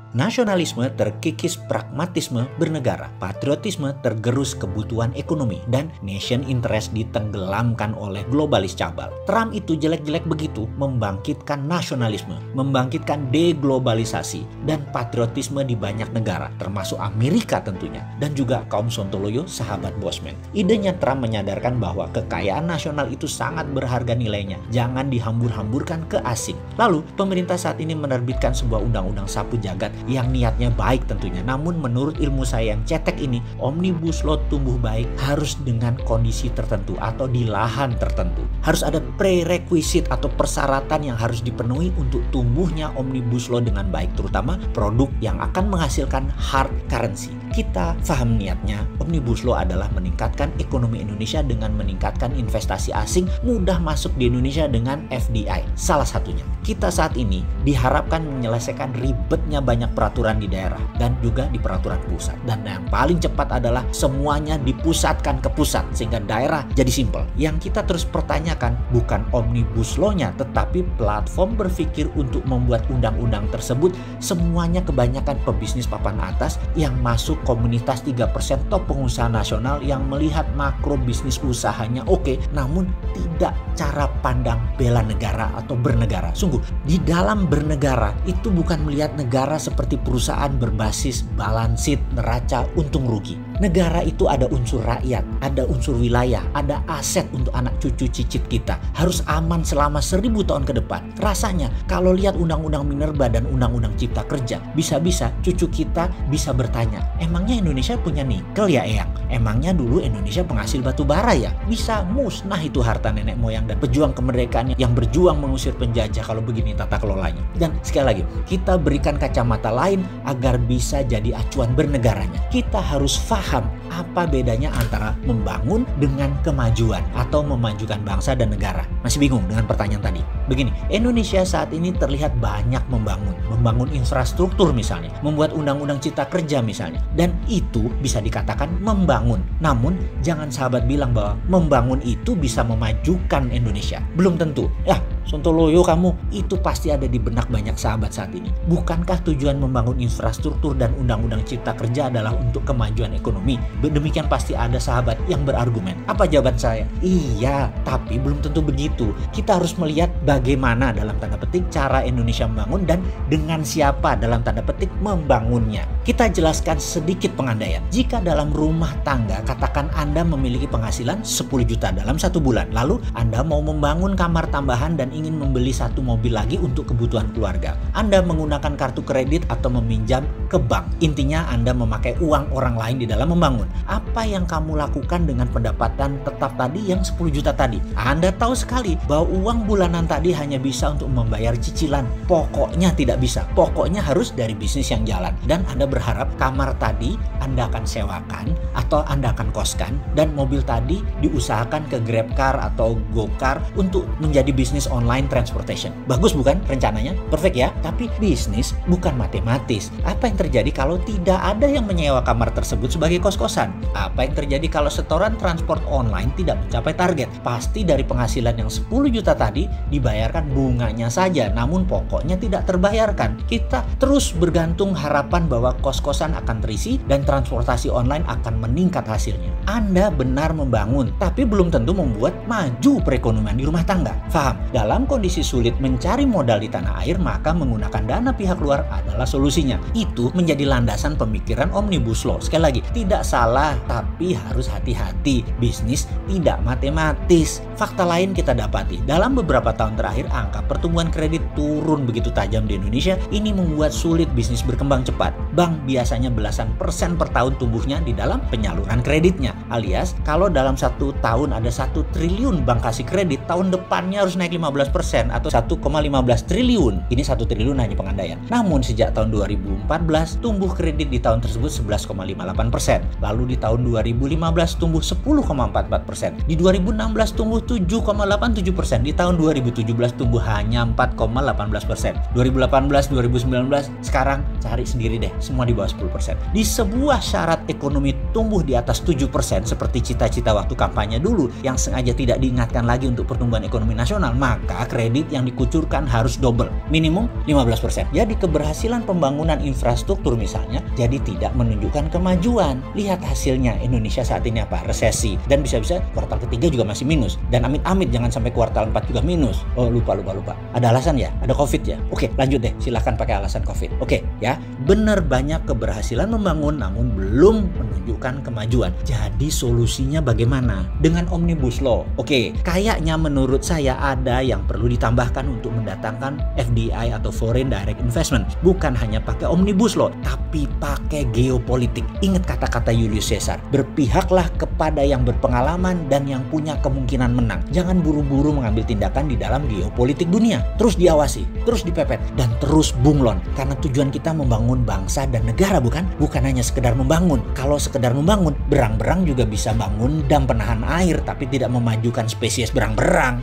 Nasionalisme terkikis pragmatisme bernegara, patriotisme tergerus kebutuhan ekonomi, dan nation interest ditenggelamkan oleh globalis cabal. Trump itu jelek-jelek begitu membangkitkan nasionalisme, membangkitkan deglobalisasi, dan patriotisme di banyak negara, termasuk Amerika tentunya, dan juga kaum Sontoloyo, sahabat Bosman. Idenya Trump menyadarkan bahwa kekayaan nasional itu sangat berharga nilainya, jangan dihambur-hamburkan ke asing. Lalu, pemerintah saat ini menerbitkan sebuah undang-undang sapu jagat yang niatnya baik tentunya. Namun menurut ilmu saya yang cetek ini, Omnibus Law tumbuh baik harus dengan kondisi tertentu atau di lahan tertentu. Harus ada prerequisite atau persyaratan yang harus dipenuhi untuk tumbuhnya Omnibus Law dengan baik, terutama produk yang akan menghasilkan hard currency. Kita paham niatnya, Omnibus Law adalah meningkatkan ekonomi Indonesia dengan meningkatkan investasi asing mudah masuk di Indonesia dengan FDI. Salah satunya, kita saat ini diharapkan menyelesaikan ribetnya banyak peraturan di daerah dan juga di peraturan pusat. Dan yang paling cepat adalah semuanya dipusatkan ke pusat sehingga daerah jadi simpel. Yang kita terus pertanyakan bukan Omnibus Law-nya, tetapi platform berpikir untuk membuat undang-undang tersebut semuanya kebanyakan pebisnis papan atas yang masuk komunitas 3% top pengusaha nasional yang melihat makro bisnis usahanya oke, namun tidak cara pandang bela negara atau bernegara. Sungguh, di dalam bernegara itu bukan melihat negara seperti perusahaan berbasis balance sheet, neraca, untung rugi. Negara itu ada unsur rakyat, ada unsur wilayah, ada aset untuk anak cucu cicit kita. Harus aman selama 1000 tahun ke depan. Rasanya kalau lihat undang-undang Minerba dan undang-undang Cipta Kerja, bisa-bisa cucu kita bisa bertanya, emangnya Indonesia punya nikel ya Eyang? Emangnya dulu Indonesia penghasil batu bara ya? Bisa musnah itu harta nenek moyang dan pejuang kemerdekaan yang berjuang mengusir penjajah kalau begini tata kelolanya. Dan sekali lagi, kita berikan kacamata lain agar bisa jadi acuan bernegaranya. Kita harus paham apa bedanya antara membangun dengan kemajuan atau memajukan bangsa dan negara. Masih bingung dengan pertanyaan tadi? Begini, Indonesia saat ini terlihat banyak membangun infrastruktur misalnya, membuat undang-undang Cipta Kerja misalnya, dan itu bisa dikatakan membangun. Namun jangan sahabat bilang bahwa membangun itu bisa memajukan Indonesia. Belum tentu. Ya, Sontoloyo kamu, itu pasti ada di benak banyak sahabat saat ini. Bukankah tujuan membangun infrastruktur dan undang-undang Cipta Kerja adalah untuk kemajuan ekonomi? Demikian pasti ada sahabat yang berargumen. Apa jawaban saya? Iya, tapi belum tentu begitu. Kita harus melihat bagaimana dalam tanda petik cara Indonesia membangun dan dengan siapa dalam tanda petik membangunnya. Kita jelaskan sedikit pengandaian. Jika dalam rumah tangga, katakan Anda memiliki penghasilan 10 juta dalam 1 bulan. Lalu Anda mau membangun kamar tambahan dan ingin membeli 1 mobil lagi untuk kebutuhan keluarga. Anda menggunakan kartu kredit atau meminjam ke bank. Intinya Anda memakai uang orang lain di dalam membangun. Apa yang kamu lakukan dengan pendapatan tetap tadi yang 10 juta tadi? Anda tahu sekali bahwa uang bulanan tadi hanya bisa untuk membayar cicilan. Pokoknya tidak bisa. Pokoknya harus dari bisnis yang jalan. Dan Anda berharap kamar tadi Anda akan sewakan atau Anda akan koskan dan mobil tadi diusahakan ke GrabCar atau GoCar untuk menjadi bisnis online transportation. Bagus bukan rencananya? Perfect ya? Tapi bisnis bukan matematis. Apa yang terjadi kalau tidak ada yang menyewa kamar tersebut sebagai kos-kosan? Apa yang terjadi kalau setoran transport online tidak mencapai target? Pasti dari penghasilan yang 10 juta tadi dibayarkan bunganya saja, namun pokoknya tidak terbayarkan. Kita terus bergantung harapan bahwa kos-kosan akan terisi dan transportasi online akan meningkat hasilnya. Anda benar membangun, tapi belum tentu membuat maju perekonomian di rumah tangga. Faham? Dalam kondisi sulit mencari modal di tanah air, maka menggunakan dana pihak luar adalah solusinya. Itu menjadi landasan pemikiran Omnibus Law. Sekali lagi, tidak salah, tapi harus hati-hati. Bisnis tidak matematis. Fakta lain kita dapati, dalam beberapa tahun terakhir angka pertumbuhan kredit turun begitu tajam di Indonesia. Ini membuat sulit bisnis berkembang cepat. Bank biasanya belasan persen per tahun tumbuhnya di dalam penyaluran kreditnya. Alias, kalau dalam 1 tahun ada 1 triliun bank kasih kredit, tahun depannya harus naik 15% atau 1,15 triliun. Ini 1 triliun hanya pengandaian. Namun sejak tahun 2014 tumbuh kredit di tahun tersebut 11,58%. Lalu di tahun 2015 tumbuh 10,44%. Di 2016 tumbuh 7,87%. Di tahun 2017 tumbuh hanya 4,18%. 2018, 2019 sekarang cari sendiri deh, semua di bawah 10%. Di sebuah syarat ekonomi tumbuh di atas 7% seperti cita-cita waktu kampanye dulu yang sengaja tidak diingatkan lagi untuk pertumbuhan ekonomi nasional, maka maka kredit yang dikucurkan harus double, minimum 15%. Jadi keberhasilan pembangunan infrastruktur misalnya jadi tidak menunjukkan kemajuan. Lihat hasilnya, Indonesia saat ini apa? Resesi, dan bisa-bisa kuartal ketiga juga masih minus, dan amit-amit jangan sampai kuartal 4 juga minus. Oh, lupa. Ada alasan ya? Ada COVID ya? Oke, lanjut deh, silahkan pakai alasan COVID. Oke, ya, bener banyak keberhasilan membangun namun belum menunjukkan kemajuan. Jadi solusinya bagaimana? Dengan Omnibus Law. Oke, kayaknya menurut saya ada yang perlu ditambahkan untuk mendatangkan FDI atau Foreign Direct Investment. Bukan hanya pakai Omnibus Law, tapi pakai geopolitik. Ingat kata-kata Julius Caesar, berpihaklah kepada yang berpengalaman dan yang punya kemungkinan menang. Jangan buru-buru mengambil tindakan di dalam geopolitik dunia. Terus diawasi, terus dipepet, dan terus bunglon. Karena tujuan kita membangun bangsa dan negara, bukan hanya sekedar membangun. Kalau sekedar membangun, berang-berang juga bisa bangun dam penahan air, tapi tidak memajukan spesies berang-berang.